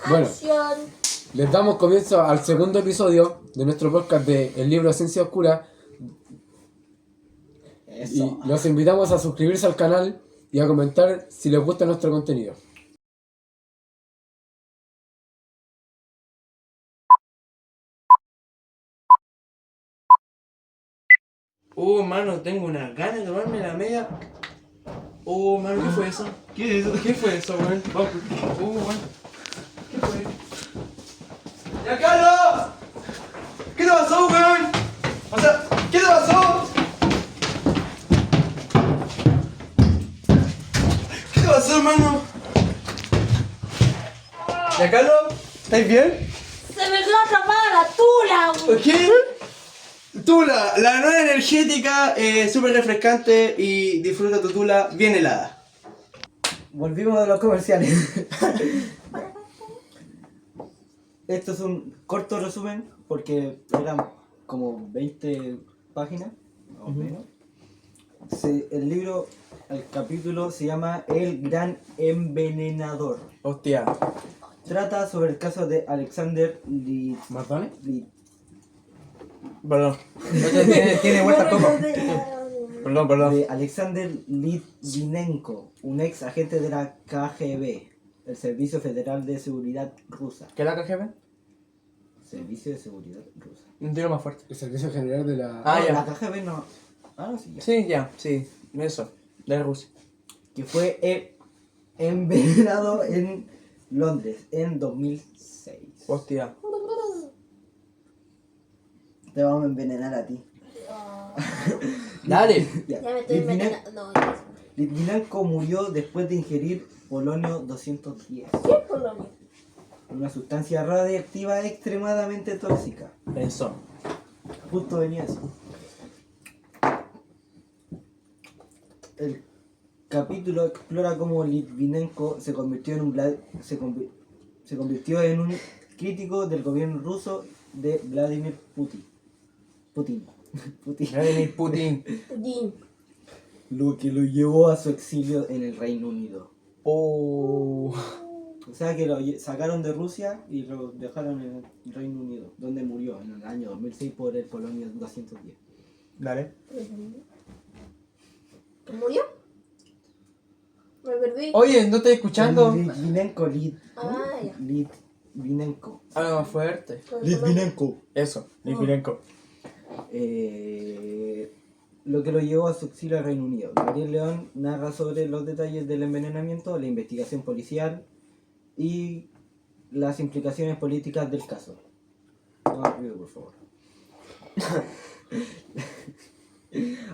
Bueno, Acción. les damos comienzo al segundo episodio de nuestro podcast de El Libro Ciencia Oscura. Eso. Y los invitamos a suscribirse al canal y a comentar si les gusta nuestro contenido. Mano, tengo una gana de tomarme la media. Mano, ¿qué fue eso? ¿Qué es eso? ¿Qué fue eso, weón? Weón. ¿Qué fue? ¡Ya, Carlos! ¿Qué te pasó, weón? O sea, ¿qué te pasó? ¿Qué te pasó, hermano? ¿Ya, Carlos? ¿Estáis bien? Se me quedó atrapada la tula, güey. ¿Qué? Tula, la nueva energética, súper refrescante y disfruta tu tula bien helada. Volvimos de los comerciales. Esto es un corto resumen porque eran como 20 páginas, más o menos. El libro, el capítulo se llama El Gran Envenenador. Hostia. Trata sobre el caso de Alexander ¿Mardone? Perdón. Tiene vuelta coco. Perdón. de Alexander Litvinenko, un ex agente de la KGB, el Servicio Federal de Seguridad Rusa. ¿Qué es la KGB? Servicio de Seguridad Rusa. Un tiro más fuerte. El Servicio General de la... Ah, No, ya. la KGB no. Ah, no, sí, ya. Sí, ya, sí. Eso. De Rusia. Que fue envenenado en Londres en 2006. Hostia. Te vamos a envenenar a ti. Dale. Ya. Ya me estoy metiendo. No, ya. Litvinenko murió después de ingerir polonio 210, ¿Qué es Polonia? una sustancia radiactiva extremadamente tóxica. Eso. Justo venía eso. El capítulo explora cómo Litvinenko se convirtió en un crítico del gobierno ruso de Vladimir Putin. Putin. Vladimir Putin. Putin. Lo que lo llevó a su exilio en el Reino Unido. Oh. O sea que lo sacaron de Rusia y lo dejaron en el Reino Unido, donde murió en el año 2006 por el polonio 210. Dale. ¿Murió? Me perdí. Oye, ¿no estoy escuchando? Litvinenko, Ah, ya. Litvinenko. Algo más fuerte. Litvinenko. Eso. Litvinenko. Lo que lo llevó a su exilio al Reino Unido. Gabriel León narra sobre los detalles del envenenamiento, la investigación policial y las implicaciones políticas del caso. No más ruido, por favor.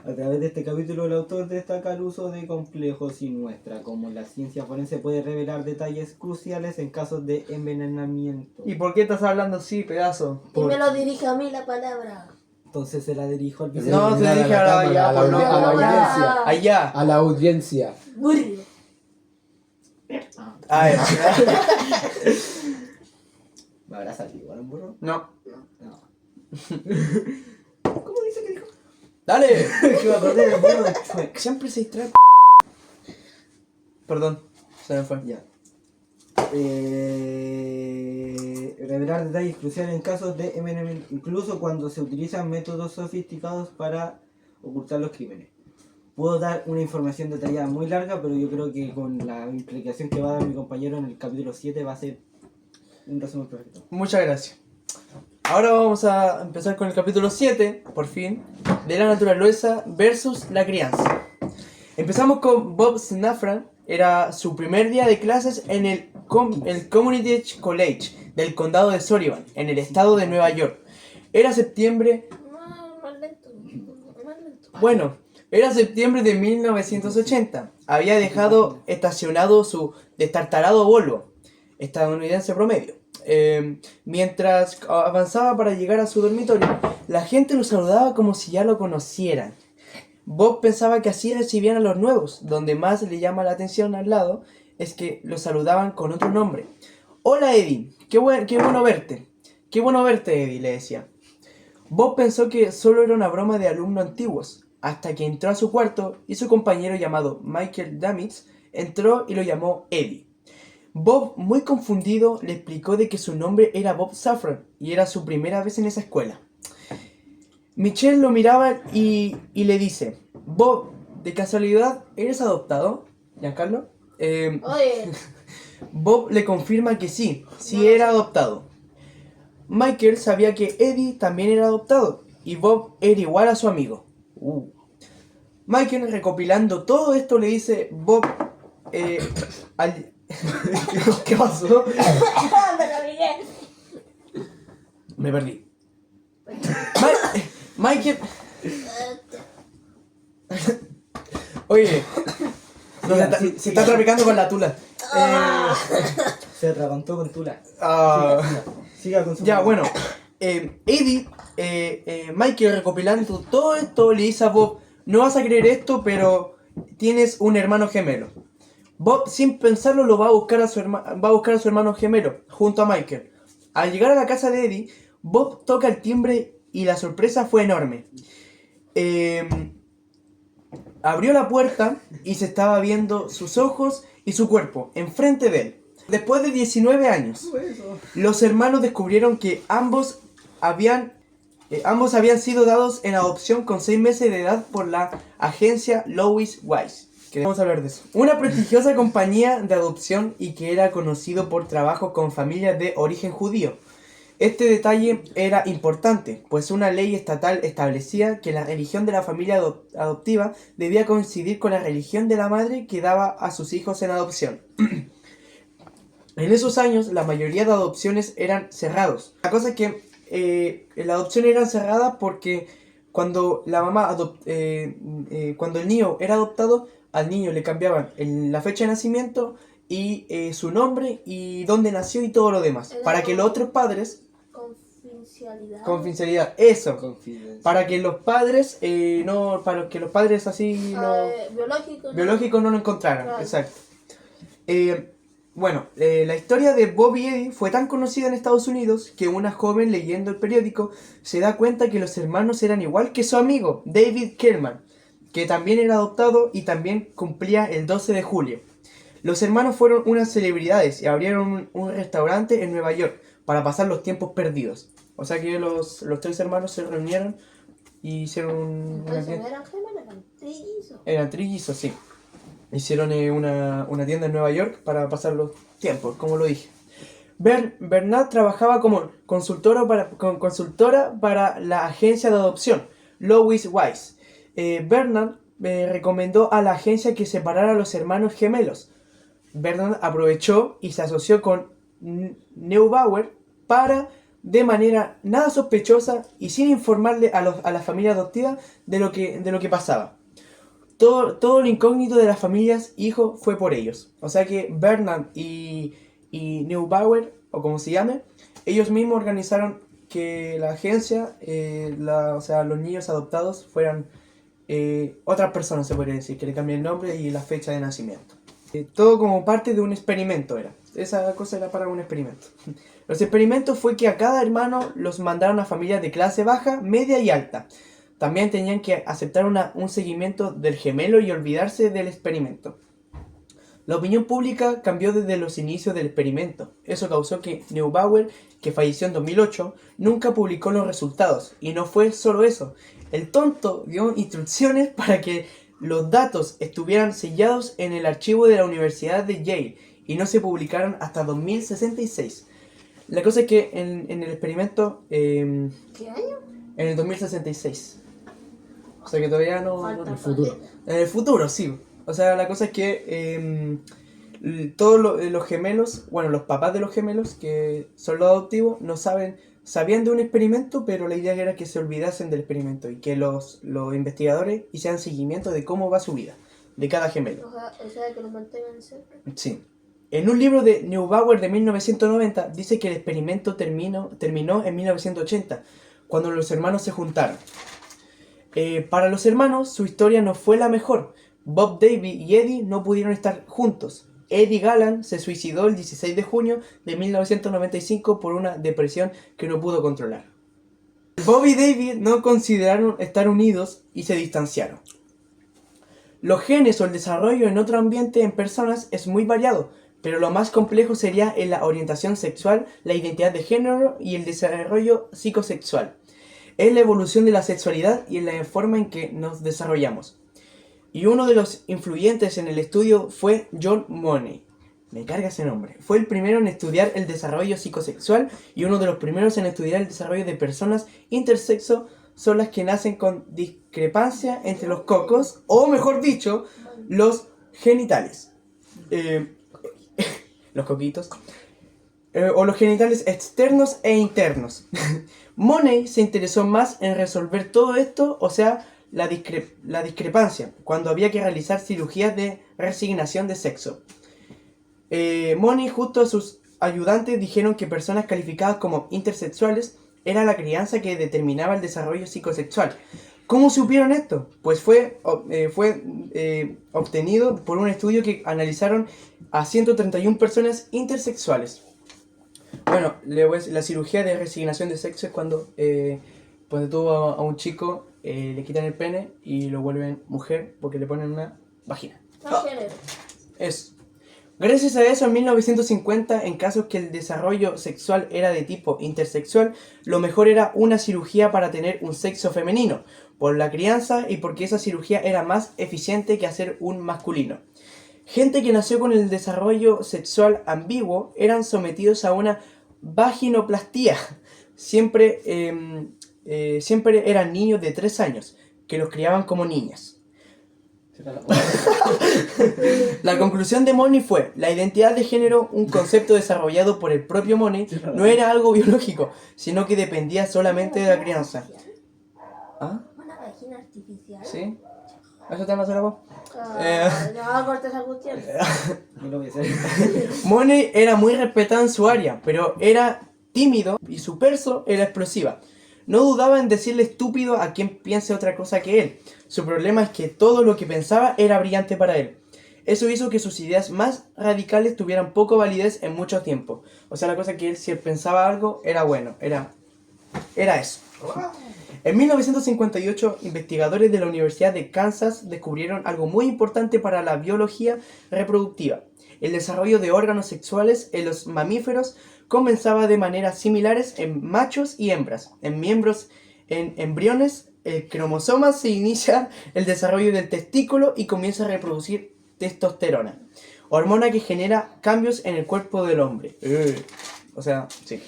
A través de este capítulo, el autor destaca el uso de complejos y muestra cómo la ciencia forense puede revelar detalles cruciales en casos de envenenamiento. ¿Y por qué estás hablando así, pedazo? Y me lo dirige a mí la palabra. Entonces se la dirijo al No, vicepresidente. No, te a la dije cámara, allá, a la pues no. audiencia. Allá. A la audiencia. Burro. A ver. ¿Me habrá salido igual un burro? No. No. ¿Cómo dice que dijo? Dale. Que me acordé del burro de Shrek. Siempre se distrae. Perdón. Se me fue. Ya. Revelar detalles cruciales en casos de envenenamiento, incluso cuando se utilizan métodos sofisticados para ocultar los crímenes. Puedo dar una información detallada muy larga, pero yo creo que con la implicación que va a dar mi compañero en el capítulo 7 va a ser un resumen perfecto. Muchas gracias. Ahora vamos a empezar con el capítulo 7, por fin, de la naturaleza versus la crianza. Empezamos con Bob Snafran. Era su primer día de clases en el Community College del condado de Sullivan, en el estado de Nueva York. Era septiembre... Más lento. Más lento. Bueno, era septiembre de 1980. Había dejado estacionado su destartalado Volvo, estadounidense promedio. Mientras avanzaba para llegar a su dormitorio, la gente lo saludaba como si ya lo conocieran. Bob pensaba que así recibían a los nuevos. Donde más le llama la atención al lado es que lo saludaban con otro nombre. Hola Eddie, qué bueno verte. Qué bueno verte, Eddie, le decía. Bob pensó que solo era una broma de alumnos antiguos, hasta que entró a su cuarto y su compañero llamado Michael Damitz entró y lo llamó Eddie. Bob, muy confundido, le explicó de que su nombre era Bob Safran y era su primera vez en esa escuela. Michelle lo miraba y le dice, Bob, ¿de casualidad eres adoptado, Giancarlo? Oye, Bob le confirma que sí era adoptado. Michael sabía que Eddie también era adoptado y Bob era igual a su amigo. Michael, recopilando todo esto, le dice, Bob, ¿Qué pasó? me lo olvidé. Me perdí. Michael... Oye, no, se está traficando con la tula. Se atragantó con tula. Ah, Siga con su... ya, bueno. Eddie, Michael recopilando todo esto, le dice a Bob, no vas a creer esto, pero tienes un hermano gemelo. Bob, sin pensarlo, lo va a buscar a su hermano gemelo, junto a Michael. Al llegar a la casa de Eddie, Bob toca el timbre y la sorpresa fue enorme. Abrió la puerta y se estaba viendo sus ojos y su cuerpo enfrente de él. Después de 19 años, los hermanos descubrieron que ambos habían sido dados en adopción con 6 meses de edad por la agencia Louis Wise. Que vamos a hablar de eso. Una prestigiosa compañía de adopción y que era conocido por trabajo con familias de origen judío. Este detalle era importante, pues una ley estatal establecía que la religión de la familia adoptiva debía coincidir con la religión de la madre que daba a sus hijos en adopción. En esos años, la mayoría de adopciones eran cerrados. La cosa es que la adopción era cerrada porque cuando la mamá cuando el niño era adoptado, al niño le cambiaban la fecha de nacimiento y su nombre y dónde nació y todo lo demás. Para que los otros padres... Confidencialidad. Confidencialidad, eso. Confidencia. Para que los padres, para que los padres así biológicos no lo encontraran. Claro. Exacto. Bueno, la historia de Bob y Eddie fue tan conocida en Estados Unidos que una joven leyendo el periódico se da cuenta que los hermanos eran igual que su amigo, David Kerman, que también era adoptado y también cumplía el 12 de julio. Los hermanos fueron unas celebridades y abrieron un restaurante en Nueva York para pasar los tiempos perdidos. O sea que los 3 hermanos se reunieron y hicieron una Entonces, tienda. ¿no eran gemelos? Eran trillizos. Eran trillizos, sí. Hicieron una tienda en Nueva York para pasar los tiempos, como lo dije. Bernard trabajaba como consultora para la agencia de adopción, Louis Wise. Bernard recomendó a la agencia que separara a los hermanos gemelos. Bernard aprovechó y se asoció con Neubauer para, de manera nada sospechosa y sin informarle a la familia adoptiva de lo que pasaba. Todo lo incógnito de las familias hijo fue por ellos. O sea que Bernard y Neubauer, o como se llame, ellos mismos organizaron que la agencia, los niños adoptados fueran otras personas, se podría decir, que le cambien el nombre y la fecha de nacimiento. Todo como parte de un experimento era. Esa cosa era para un experimento. Los experimentos fue que a cada hermano los mandaron a familias de clase baja, media y alta. También tenían que aceptar un seguimiento del gemelo y olvidarse del experimento. La opinión pública cambió desde los inicios del experimento. Eso causó que Neubauer, que falleció en 2008, nunca publicó los resultados. Y no fue solo eso. El tonto dio instrucciones para que los datos estuvieran sellados en el archivo de la Universidad de Yale y no se publicaron hasta 2066. La cosa es que en el experimento... ¿Qué año? En el 2066. O sea que todavía no... Falta el futuro. En el futuro, sí. O sea, la cosa es que todos los gemelos, bueno, los papás de los gemelos, que son los adoptivos, no sabían de un experimento, pero la idea era que se olvidasen del experimento y que los investigadores hicieran seguimiento de cómo va su vida, de cada gemelo. O sea, que los mantengan siempre. Sí. En un libro de Neubauer de 1990 dice que el experimento terminó en 1980, cuando los hermanos se juntaron. Para los hermanos, su historia no fue la mejor. Bob Davey y Eddie no pudieron estar juntos. Eddie Gallant se suicidó el 16 de junio de 1995 por una depresión que no pudo controlar. Bob y David no consideraron estar unidos y se distanciaron. Los genes o el desarrollo en otro ambiente en personas es muy variado, pero lo más complejo sería en la orientación sexual, la identidad de género y el desarrollo psicosexual. Es la evolución de la sexualidad y en la forma en que nos desarrollamos. Y uno de los influyentes en el estudio fue John Money. Me carga ese nombre. Fue el primero en estudiar el desarrollo psicosexual y uno de los primeros en estudiar el desarrollo de personas intersexo, son las que nacen con discrepancia entre los cocos, o mejor dicho, los genitales. Los coquitos. O los genitales externos e internos. Money se interesó más en resolver todo esto, o sea, la discrepancia, cuando había que realizar cirugías de resignación de sexo. Money junto a sus ayudantes dijeron que personas calificadas como intersexuales era la crianza que determinaba el desarrollo psicosexual. ¿Cómo supieron esto? Pues fue obtenido por un estudio que analizaron a 131 personas intersexuales. Bueno, la cirugía de resignación de sexo es cuando tú a un chico le quitan el pene y lo vuelven mujer porque le ponen una vagina. No género. Eso. Gracias a eso, en 1950, en casos que el desarrollo sexual era de tipo intersexual, lo mejor era una cirugía para tener un sexo femenino, por la crianza y porque esa cirugía era más eficiente que hacer un masculino. Gente que nació con el desarrollo sexual ambiguo eran sometidos a una vaginoplastía. Siempre eran niños de 3 años, que los criaban como niñas. La conclusión de Money fue: la identidad de género, un concepto desarrollado por el propio Money, no era algo biológico, sino que dependía solamente de la crianza. ¿Ah? ¿Una vagina artificial? ¿Sí? ¿Eso te hace la voz? No, cortes a Gutiérrez. No lo voy a hacer. Money era muy respetado en su área, pero era tímido y su perso era explosiva. No dudaba en decirle estúpido a quien piense otra cosa que él. Su problema es que todo lo que pensaba era brillante para él. Eso hizo que sus ideas más radicales tuvieran poco validez en mucho tiempo. O sea, la cosa que él, si él pensaba algo, era bueno, era eso. En 1958, investigadores de la Universidad de Kansas descubrieron algo muy importante para la biología reproductiva. El desarrollo de órganos sexuales en los mamíferos comenzaba de maneras similares en machos y hembras. En embriones, cromosomas se inicia el desarrollo del testículo y comienza a reproducir testosterona, hormona que genera cambios en el cuerpo del hombre. O sea, sí.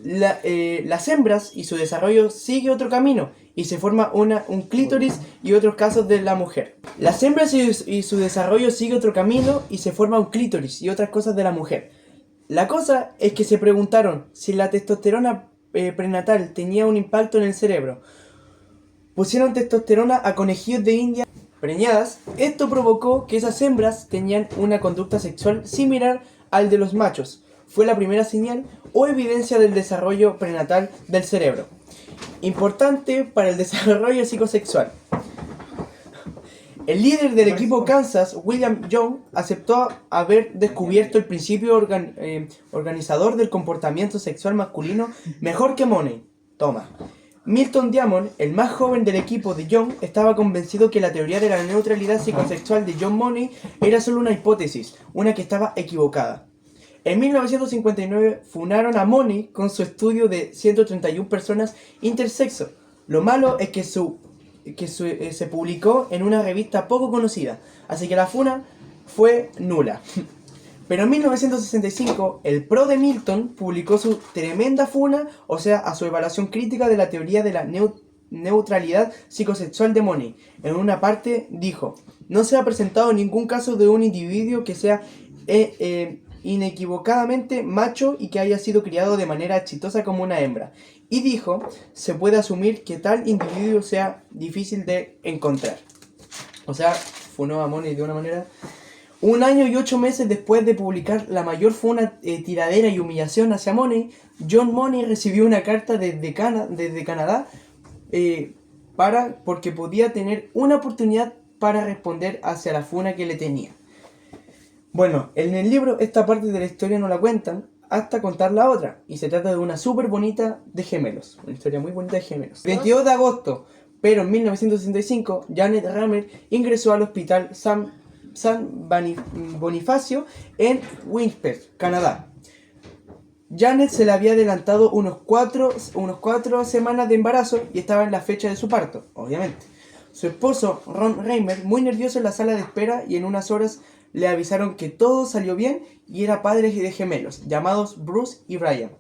Las hembras y su desarrollo sigue otro camino y se forma un clítoris y otros casos de la mujer. Las hembras y su desarrollo sigue otro camino y se forma un clítoris y otras cosas de la mujer. La cosa es que se preguntaron si la testosterona prenatal tenía un impacto en el cerebro. Pusieron testosterona a conejillos de India preñadas. Esto provocó que esas hembras tenían una conducta sexual similar al de los machos. Fue la primera señal o evidencia del desarrollo prenatal del cerebro, importante para el desarrollo psicosexual. El líder del equipo Kansas, William Young, aceptó haber descubierto el principio organizador del comportamiento sexual masculino mejor que Money. Toma. Milton Diamond, el más joven del equipo de Young, estaba convencido que la teoría de la neutralidad psicosexual de John Money era solo una hipótesis, una que estaba equivocada. En 1959 funaron a Money con su estudio de 131 personas intersexo. Lo malo es que se publicó en una revista poco conocida, así que la funa fue nula. Pero en 1965, el pro de Milton publicó su tremenda funa, o sea, a su evaluación crítica de la teoría de la neutralidad psicosexual de Money. En una parte dijo: no se ha presentado ningún caso de un individuo que sea inequivocadamente macho y que haya sido criado de manera exitosa como una hembra. Y dijo, se puede asumir que tal individuo sea difícil de encontrar. O sea, funó a Money de una manera. 1 año y 8 meses después de publicar la mayor funa, tiradera y humillación hacia Money, John Money recibió una carta desde Canadá porque podía tener una oportunidad para responder hacia la funa que le tenía. Bueno, en el libro esta parte de la historia no la cuentan hasta contar la otra, y se trata de una súper bonita de gemelos, una historia muy bonita de gemelos. 22 de agosto, pero en 1965, Janet Ramer ingresó al hospital Sam Bonifacio en Winnipeg, Canadá. Janet se le había adelantado unos cuatro semanas de embarazo y estaba en la fecha de su parto, obviamente. Su esposo, Ron Reimer, muy nervioso en la sala de espera, y en unas horas le avisaron que todo salió bien y era padre de gemelos, llamados Bruce y Brian.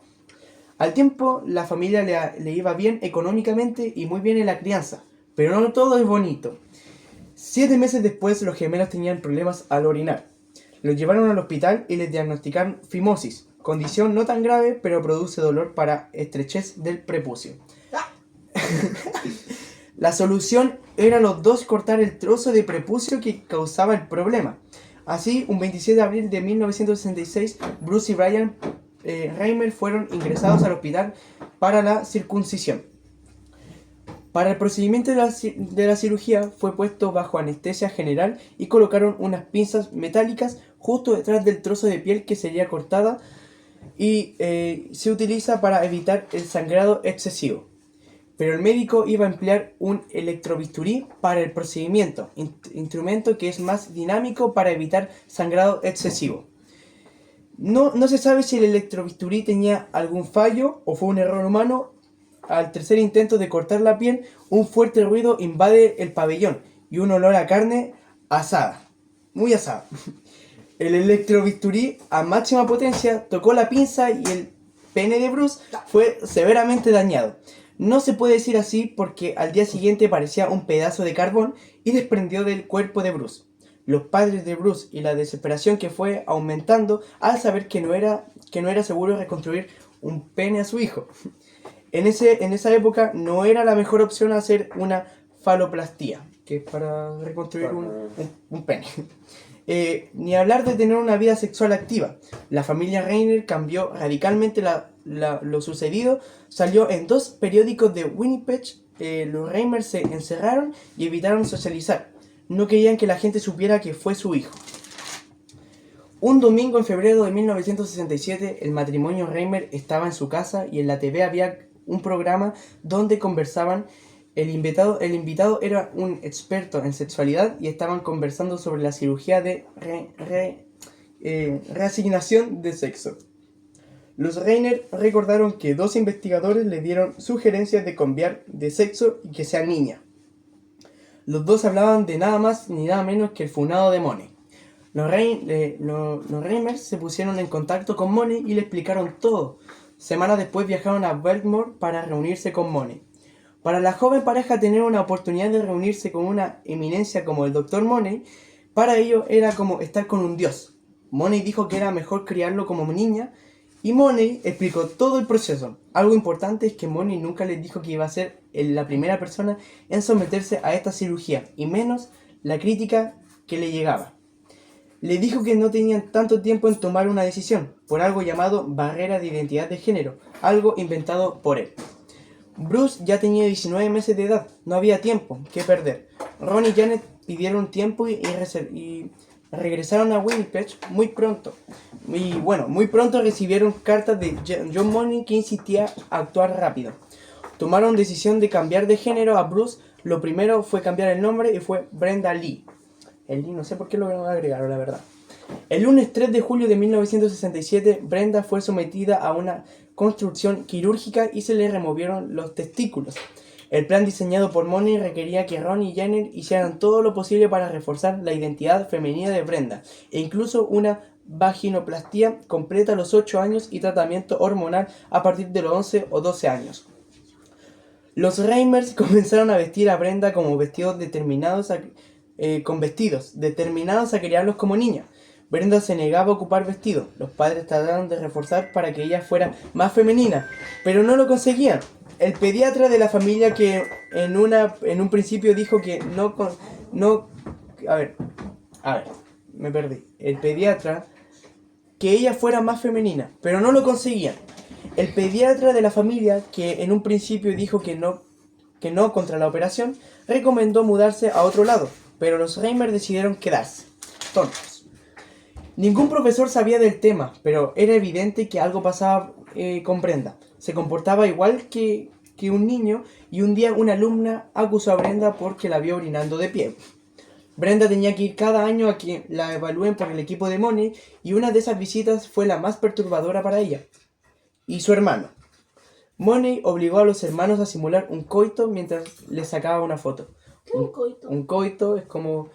Al tiempo, la familia le iba bien económicamente y muy bien en la crianza, pero no todo es bonito. 7 meses después, los gemelos tenían problemas al orinar. Los llevaron al hospital y les diagnosticaron fimosis, condición no tan grave, pero produce dolor para estrechez del prepucio. La solución era los dos cortar el trozo de prepucio que causaba el problema. Así, un 27 de abril de 1966, Bruce y Brian Reimer fueron ingresados al hospital para la circuncisión. Para el procedimiento de la cirugía fue puesto bajo anestesia general y colocaron unas pinzas metálicas justo detrás del trozo de piel que sería cortada y se utiliza para evitar el sangrado excesivo. Pero el médico iba a emplear un electrobisturí para el procedimiento, instrumento que es más dinámico para evitar sangrado excesivo. No se sabe si el electrobisturí tenía algún fallo o fue un error humano. Al tercer intento de cortar la piel, un fuerte ruido invade el pabellón y un olor a carne asada, muy asada. El electrobisturí a máxima potencia tocó la pinza y el pene de Bruce fue severamente dañado. No se puede decir así porque al día siguiente parecía un pedazo de carbón y desprendió del cuerpo de Bruce. Los padres de Bruce y la desesperación que fue aumentando al saber que no era seguro reconstruir un pene a su hijo. En esa época no era la mejor opción hacer una faloplastía, que es para reconstruir un pene. Ni hablar de tener una vida sexual activa. La familia Reiner cambió radicalmente lo sucedido. Salió en 2 periódicos de Winnipeg. Los Reimer se encerraron y evitaron socializar. No querían que la gente supiera que fue su hijo. Un domingo en febrero de 1967, el matrimonio Reimer estaba en su casa y en la TV había un programa donde conversaban. El invitado era un experto en sexualidad y estaban conversando sobre la cirugía de reasignación de sexo. Los Reiner recordaron que 2 investigadores le dieron sugerencias de cambiar de sexo y que sea niña. Los dos hablaban de nada más ni nada menos que el funado de Money. Los Reimer se pusieron en contacto con Money y le explicaron todo. Semanas después viajaron a Baltimore para reunirse con Money. Para la joven pareja, tener una oportunidad de reunirse con una eminencia como el Dr. Money, para ellos era como estar con un dios. Money dijo que era mejor criarlo como niña y Money explicó todo el proceso. Algo importante es que Money nunca les dijo que iba a ser la primera persona en someterse a esta cirugía, y menos la crítica que le llegaba. Le dijo que no tenían tanto tiempo en tomar una decisión, por algo llamado barrera de identidad de género, algo inventado por él. Bruce ya tenía 19 meses de edad, no había tiempo que perder. Ron y Janet pidieron tiempo y regresaron a Winnipeg muy pronto. Y bueno, muy pronto recibieron cartas de John Money que insistía a actuar rápido. Tomaron decisión de cambiar de género a Bruce. Lo primero fue cambiar el nombre y fue Brenda Lee. El Lee no sé por qué lo agregaron, la verdad. El lunes 3 de julio de 1967, Brenda fue sometida a una construcción quirúrgica y se le removieron los testículos. El plan diseñado por Money requería que Ron y Janet hicieran todo lo posible para reforzar la identidad femenina de Brenda, e incluso una vaginoplastía completa a los 8 años y tratamiento hormonal a partir de los 11 o 12 años. Los Reimers comenzaron a vestir a Brenda como vestidos destinados a criarlos como niña. Brenda se negaba a ocupar vestido. Los padres trataron de reforzar para que ella fuera más femenina, pero no lo conseguían. El pediatra de la familia, que en un principio dijo que me perdí. El pediatra que ella fuera más femenina, pero no lo conseguían. El pediatra de la familia, que en un principio dijo que no contra la operación, recomendó mudarse a otro lado, pero los Reimer decidieron quedarse. Tontos. Ningún profesor sabía del tema, pero era evidente que algo pasaba con Brenda. Se comportaba igual que un niño, y un día una alumna acusó a Brenda porque la vio orinando de pie. Brenda tenía que ir cada año a que la evalúen por el equipo de Money y una de esas visitas fue la más perturbadora para ella y su hermano. Money obligó a los hermanos a simular un coito mientras les sacaba una foto. ¿Qué es un coito? Un coito es como...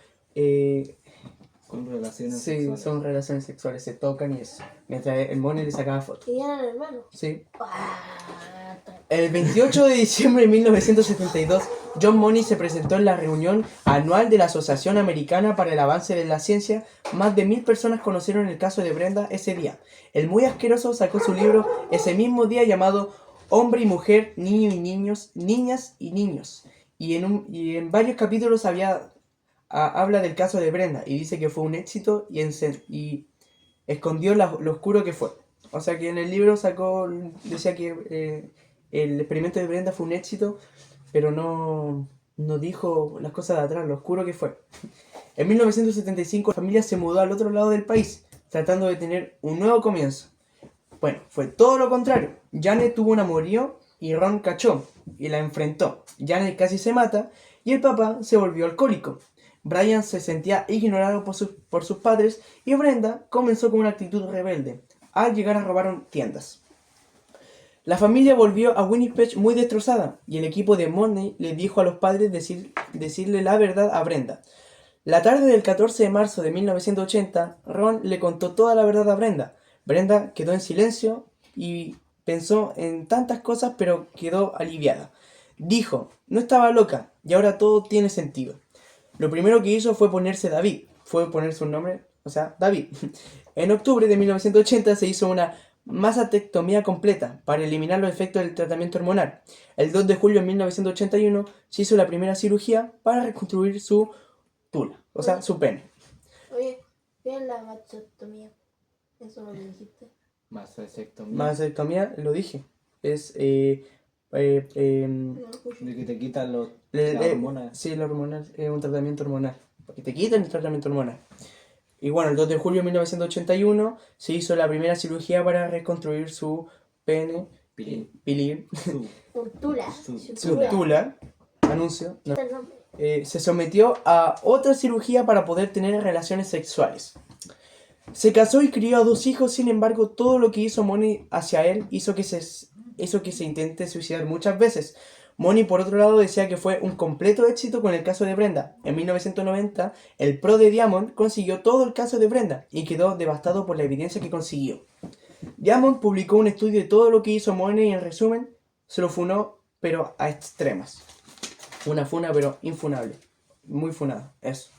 Con relaciones sí, sexuales. son relaciones sexuales, se tocan y eso. Mientras el Money le sacaba foto. ¿Querían al hermano? Sí. Ah, El 28 de diciembre de 1972, John Money se presentó en la reunión anual de la Asociación Americana para el Avance de la Ciencia. Más de 1000 personas conocieron el caso de Brenda ese día. El muy asqueroso sacó su libro ese mismo día llamado Hombre y Mujer, Niño y Niños, Niñas y Niños. Y en varios capítulos habla del caso de Brenda y dice que fue un éxito y escondió lo oscuro que fue. O sea que en el libro decía que el experimento de Brenda fue un éxito, pero no dijo las cosas de atrás, lo oscuro que fue. En 1975 la familia se mudó al otro lado del país, tratando de tener un nuevo comienzo. Bueno, fue todo lo contrario. Janet tuvo un amorío y Ron cachó y la enfrentó. Janet casi se mata y el papá se volvió alcohólico. Brian se sentía ignorado por sus padres y Brenda comenzó con una actitud rebelde al llegar a robar tiendas. La familia volvió a Winnipeg muy destrozada y el equipo de Money le dijo a los padres decirle la verdad a Brenda. La tarde del 14 de marzo de 1980, Ron le contó toda la verdad a Brenda. Brenda quedó en silencio y pensó en tantas cosas, pero quedó aliviada. Dijo, no estaba loca y ahora todo tiene sentido. Lo primero que hizo fue ponerse David. Fue ponerse un nombre, o sea, David. En octubre de 1980 se hizo una mastectomía completa para eliminar los efectos del tratamiento hormonal. El 2 de julio de 1981 se hizo la primera cirugía para reconstruir su tula, o sea, su pene. Oye, ¿qué es la mastectomía? Eso lo que dijiste. Mastectomía. Mastectomía, lo dije. Es No lo escucho. De que te quitan las hormonas. hormonas. Sí, la hormonal, es un tratamiento hormonal. Porque te quitan el tratamiento hormonal. Y bueno, el 2 de julio de 1981 se hizo la primera cirugía para reconstruir su pene. Pilín. Cultura. Su tula. Anuncio. No. Este es el nombre. Se sometió a otra cirugía para poder tener relaciones sexuales. Se casó y crió a 2 hijos, sin embargo, todo lo que hizo Money hacia él hizo que se intente suicidar muchas veces. Money, por otro lado, decía que fue un completo éxito con el caso de Brenda. En 1990, el pro de Diamond consiguió todo el caso de Brenda y quedó devastado por la evidencia que consiguió. Diamond publicó un estudio de todo lo que hizo Money y en resumen, se lo funó, pero a extremas. Una funa, pero infunable. Muy funada, eso.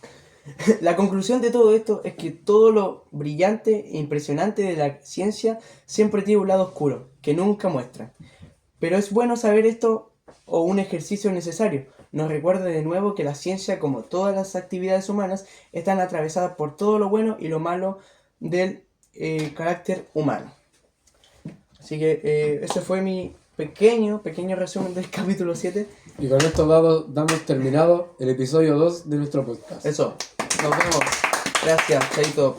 La conclusión de todo esto es que todo lo brillante e impresionante de la ciencia siempre tiene un lado oscuro, que nunca muestra. Pero es bueno saber esto o un ejercicio necesario. Nos recuerda de nuevo que la ciencia, como todas las actividades humanas, están atravesadas por todo lo bueno y lo malo del carácter humano. Así que ese fue mi pequeño resumen del capítulo 7. Y con esto damos terminado el episodio 2 de nuestro podcast. Eso, nos vemos. Gracias, chaito.